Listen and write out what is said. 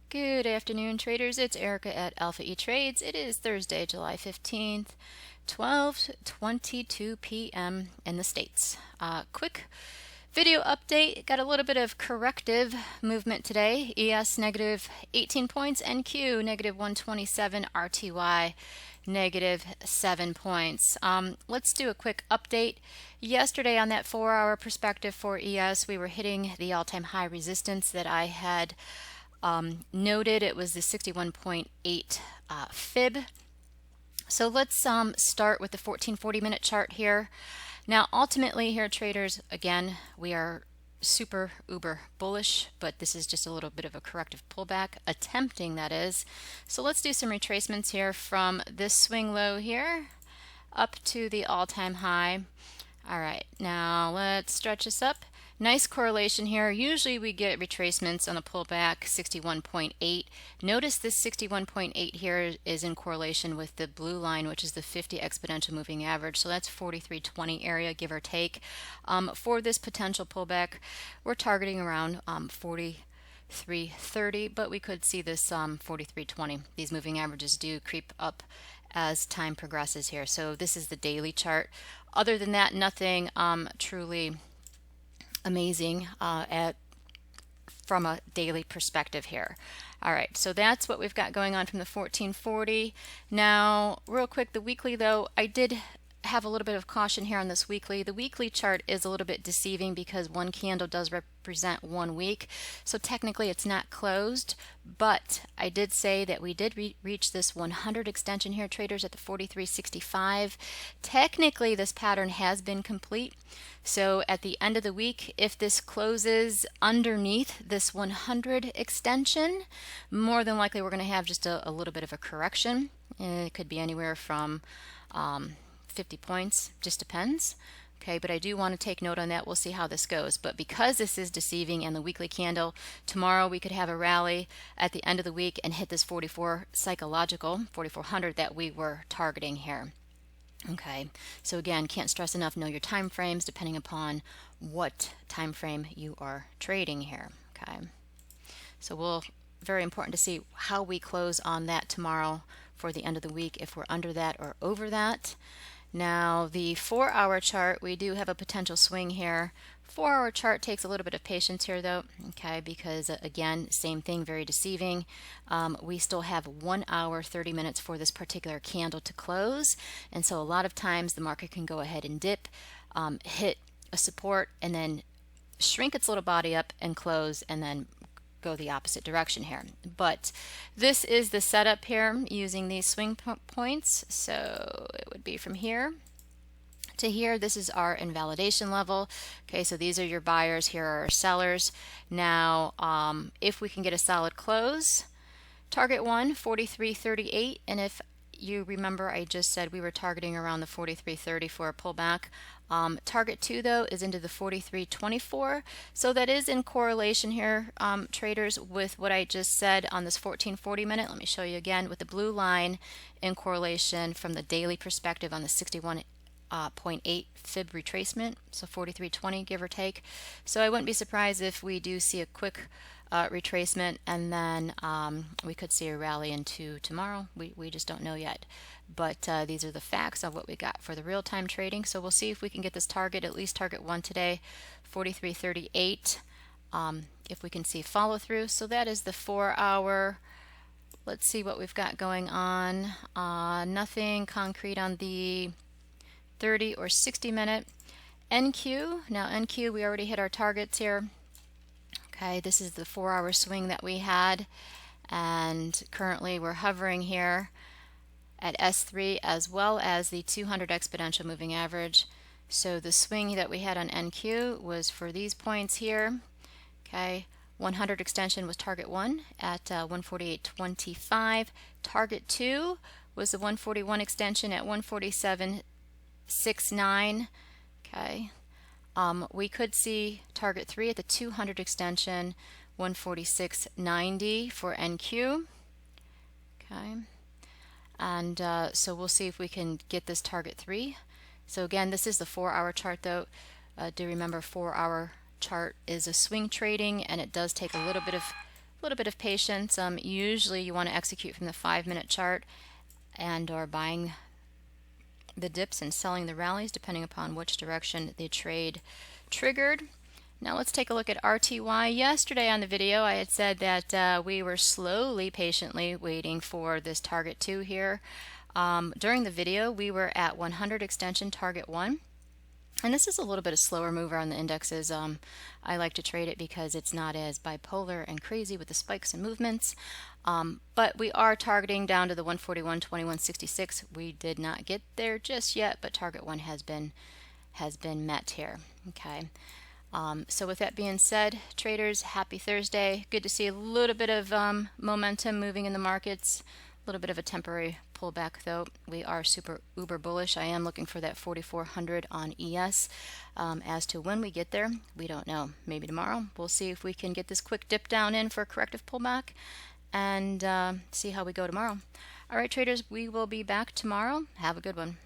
Good afternoon, traders. It's Erica at Alpha E Trades. It is Thursday, July 15th, 12:22 p.m. in the States. Quick video update. Got a little bit of corrective movement today. ES negative 18 points, NQ negative 127, RTY negative 7 points. Let's do a quick update. Yesterday on that 4-hour perspective for ES, we were hitting the all-time high resistance that I had noted. It was the 61.8 fib. So let's start with the 1440-minute chart here. Now ultimately here, traders, again, we are super uber bullish, but this is just a little bit of a corrective pullback, attempting that is. So let's do some retracements here from this swing low here up to the all-time high. All right, now let's stretch this up. Nice correlation here. Usually we get retracements on a pullback 61.8. Notice this 61.8 here is in correlation with the blue line, which is the 50 exponential moving average. So that's 43.20 area, give or take. For this potential pullback, we're targeting around 43.30, but we could see this 43.20. These moving averages do creep up as time progresses here. So this is the daily chart. Other than that, nothing truly amazing from a daily perspective here. All right, so that's what we've got going on from the 1440. Now, real quick, the weekly though, I did have a little bit of caution here on this weekly. The weekly chart is a little bit deceiving because one candle does represent 1 week. So technically it's not closed, but I did say that we did reach this 100 extension here, traders, at the 43.65. Technically this pattern has been complete. So at the end of the week, if this closes underneath this 100 extension, more than likely we're going to have just a little bit of a correction. It could be anywhere from 50 points, just depends. Okay, but I do want to take note on that. We'll see how this goes. But because this is deceiving and the weekly candle, tomorrow we could have a rally at the end of the week and hit this 44 psychological, 4400 that we were targeting here. Okay, so again, can't stress enough, know your time frames depending upon what time frame you are trading here. Okay, so very important to see how we close on that tomorrow for the end of the week, if we're under that or over that. Now the 4-hour chart, we do have a potential swing here. 4-hour chart takes a little bit of patience here though, okay, because again, same thing, very deceiving. We still have 1 hour 30 minutes for this particular candle to close, and so a lot of times the market can go ahead and dip, hit a support, and then shrink its little body up and close, and then go the opposite direction here. But this is the setup here using these swing points. So it would be from here to here. This is our invalidation level. Okay, so these are your buyers, here are our sellers. Now if we can get a solid close, target 1 43.38, and if you remember, I just said we were targeting around the 43.30 for a pullback. Target 2 though is into the 43.24, so that is in correlation here, traders, with what I just said on this 1440 minute. Let me show you again with the blue line in correlation from the daily perspective on the 61.8 fib retracement, so 43.20 give or take. So I wouldn't be surprised if we do see a quick retracement, and then we could see a rally into tomorrow. We just don't know yet, but these are the facts of what we got for the real-time trading. So we'll see if we can get this target, at least target 1 today, 43.38, if we can see follow through. So that is the 4-hour. Let's see what we've got going on. Nothing concrete on the 30 or 60 minute. NQ, now NQ, we already hit our targets here. Okay, this is the 4-hour swing that we had, and currently we're hovering here at S3 as well as the 200 exponential moving average. So the swing that we had on NQ was for these points here. Okay, 100 extension was target 1 at 148.25. Target 2 was the 141 extension at 147.69. Okay. We could see target 3 at the 200 extension, 146.90 for NQ. Okay, and so we'll see if we can get this target 3. So again, this is the 4-hour chart though. Do remember 4-hour chart is a swing trading, and it does take a little little bit of patience. Usually you want to execute from the 5-minute chart and or buying the dips and selling the rallies depending upon which direction the trade triggered. Now let's take a look at RTY. Yesterday on the video I had said that we were slowly, patiently waiting for this target 2 here. During the video we were at 100 extension target 1. And this is a little bit of slower mover on the indexes. I like to trade it because it's not as bipolar and crazy with the spikes and movements. But we are targeting down to the 141.2166. We did not get there just yet, but target 1 has been met here. Okay. So with that being said, traders, happy Thursday. Good to see a little bit of momentum moving in the markets. A little bit of a temporary pullback though. We are super uber bullish. I am looking for that 4,400 on ES. As to when we get there, we don't know. Maybe tomorrow. We'll see if we can get this quick dip down in for a corrective pullback and see how we go tomorrow. All right, traders, we will be back tomorrow. Have a good one.